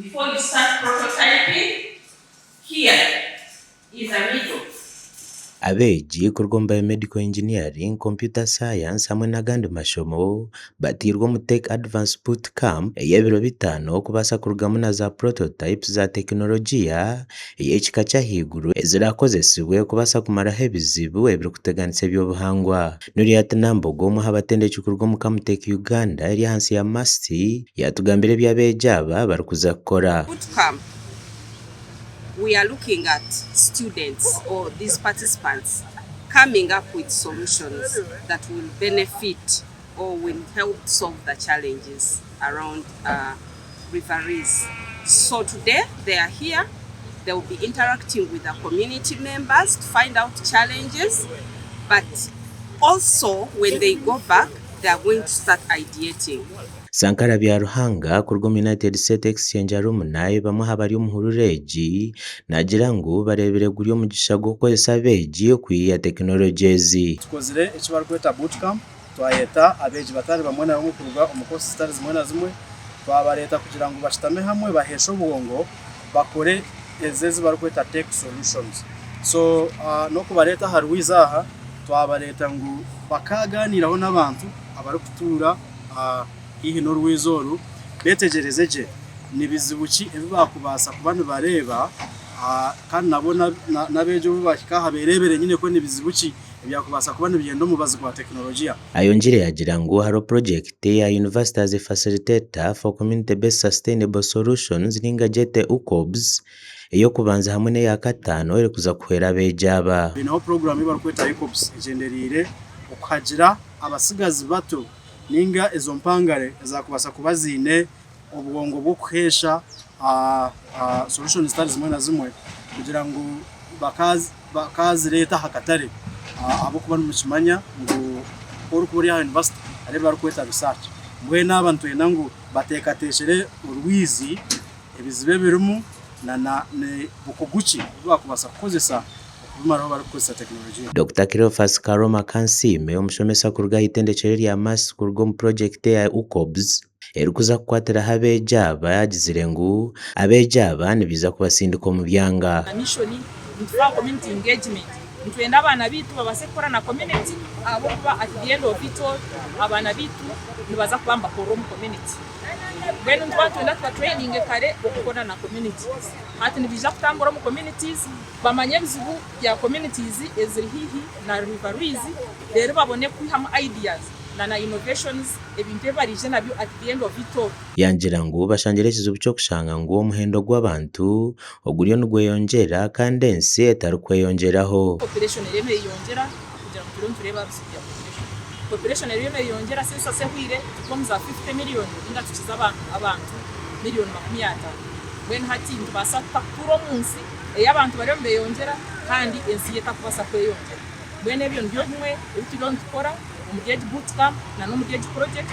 Before you start prototyping, here is a middle. Abeegi kuruga biomedical engineering, computer science hamwe n'agandi mashomo batirwa mu Tech Advance Bootcamp ey'ebiro 5 kubaasa kurugamu na za prototypes za tekinologiya ey'ekika ky'ahaiguru ezirakozesibwe kubaasa kumaraho ebizibu ebirikuteganisa eby'obuhangwa. Nuriat Nambogo omwe ahabatendeki kuruga omu Camtech Uganda eri ahansi ya MASTI yatugambira ebi abeegi aba barikuza kukora. Bootcamp, we are looking at students or these participants coming up with solutions that will benefit or will help solve the challenges around referees. So today they are here, they will be interacting with the community members to find out challenges, but also when they go back, they are going to start ideating. Sankara Byaruhanga kuruga United State Exchange Alumni bamwe habari omuhurureegi nagira ngu barebere guri omugisha gw'okukozesa abeegi okwiha tekinologizi. Tukozire eki barikweta bootcamp, twayeta abeegi batari bamwe na bamwe kuruga omu course zitari zimwe na zimwe, twabareta kugira ngu bashitame hamwe baheshe obwongo bakore ezi barikweta tech solutions. So n'okubareta aha Rwiza aha twabareta ngu bakaganiraho n'abantu abarikutuura hihi n'Orwiza oru betegereze gye nibizibu ki ebi bakubaasa kuba nibareeba kandi nabo n'abeegi obu bahika berebere nyine ko nibizibu ki ebyakubaasa kuba nibyenda omubazi gwa tekinologiya. Ayongere yagira ngu hariho project ya University as a Facilitator for Community Based Sustainable Solutions ninga gyete UCOBS ey'okubanza hamwe n'eya kataano erikuza kuhwera abeegi aba. Binaho program barikweta UCOBS egenderire okuhagira abasigazi bato ninga ezo mpangare ezakubaasa kuba ziine obwongo bw'okuhesha solutions zitari zimwe na zimwe kugira ngu bakazireeta aha katare abokuba nimukimanya ngu orikuba ori aha university ari barikweta research mbwenu abantu twenda ngu bateekateshere orwizi ebizibu ebirimu na bukuguki bakubaasa kukozesa Dr. Cleophas Karoma Kansime omushomesa kuruga itendekero lya MASTI kuruga mu project ya UCOBS erikuza kukwatiraho abeegi aba yagizire ngu abeegi aba nibiza kubasindika omu byanga. Initially, nitwa community engagement. Nitwenda abana bitu babase kukora na community abo kuba at the end of it all abana bitu nibaza kubamba koro mu community. Bwenu twatwenda tuba training kare okukora na communities. Ati nibija kutambura mu communities bamanye ebizibu bya communities eziri hihi na riverways rero babone kwihamu ideas na innovations ebintu ebarije nabyo at the end of it all. Yangira ngu bashangire ekizibu ky'okushanga ngu omuhendo gw'abantu oguriyo nigweyongyera kandi ensi etari kweyongyeraho. Population ereme yeyongyera kugira ngo turebe tureba bisubya population ereme yeyongyera sinsa sehwire tukomza 50 million inga tukiza abantu miliyoni 50. When hati ntubasa takuro munsi ey'abantu bari beyongyera kandi ensi yetakubasa kweyongyera. Bwene ebyo ndyo bimwe ebitulon tukora omujeji bootcamp na n'omujeji project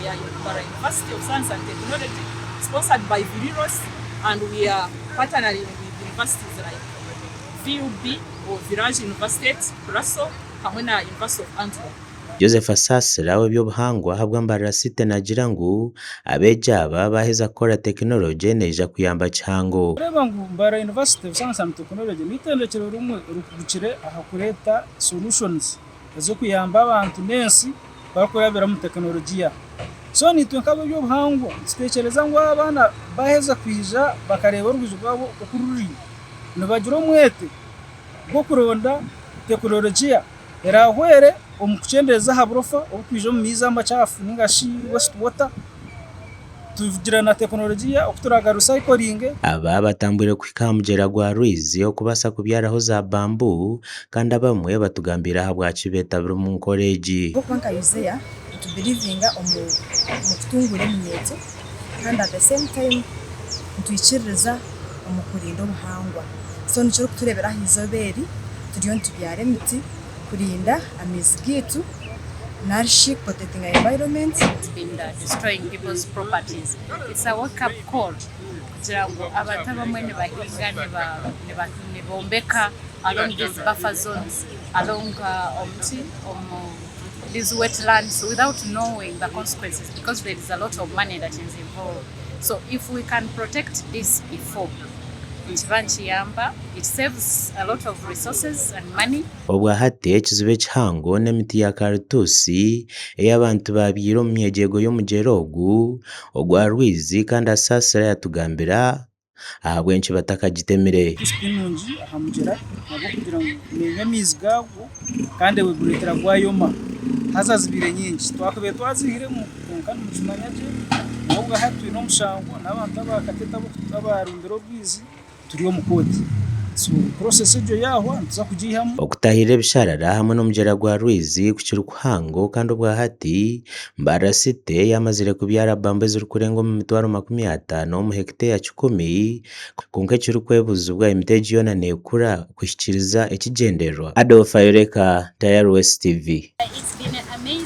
ya University of Science and Technology sponsored by Viriros, and we are partnering with universities like VUB or Village University, Brussels, hamwe na University of Antwerp. Joseph Asasira w'ebyobuhangwa habwa mbarira site nagira ngu abeegi aba baheza kukora tekinologi neija kuyamba kihango. Reba ngu mbara University of Science and Technology nitendekero rumwe rukubukire aha kureta solutions ezo kuyamba abantu nensi bakorabira mu tekinologiya. So nitwe nkabo by'obuhangwa tutekereza ngu abana baheza kwija bakareba orwizo rwabo okururi nibagira omwete gwo kuronda tekinologiya erahwere omukucendereza haburofa obukwija mu miza amachafu ningashi wastewater tuvugira na tekinologiya okuturaga recycling. Aba batambwire kuhika mugera gwa Rwizi okubasa kubyaraho za bambu kandi abamwe batugambira habwa kibeta biri mu college. Okwanka yuzeya to believinga omu kutungura eminyeto kandi at the same time ntwikiririza omu kurinda obuhangwa. So nicho kuturebera hizoberi turiyo ntubyara emiti kurinda amezi gitu nourishing, protecting our environment. It's been destroying people's properties. It's a wake-up call. Abantu bamwe nibahinga nibombeka along these buffer zones, along these wetlands without knowing the consequences, because there is a lot of money that is involved. So if we can protect this before, it saves a lot of resources and money. Obwahati ekizibu ekihango n'emiti ya karitusi ey'abantu babyire omu myegyego y'omugyera ogu ogwa Rwizi kandi asaasira yatugambira ahabw'enki batakagitemire. Nungi aha mugyera nabwo kugira ngu nenya amaizi gaagwo kandi weguretera gwayoma haza zibire nyingi twakabaye twazihiremu konka nimukimanya gye nabwo hati twine omushango n'abantu abakateta abarundira Rwizi turi omu kooti. So process egyo yahwa ntuza kugihamu Okutahira ebisharara hamwe n'omugyera gwa Rwizi kukiri kuhango kandi obwahati Mbarara City yamazire kubyara bambu ezirikurenga omu 50,000 omu hekiteya 10 konka ekirikwebuzibwa emiti egi yoona neekura kuhikiriza ekigendererwa. Adolphe Ayoleka, Tayari West TV. It's been amazing.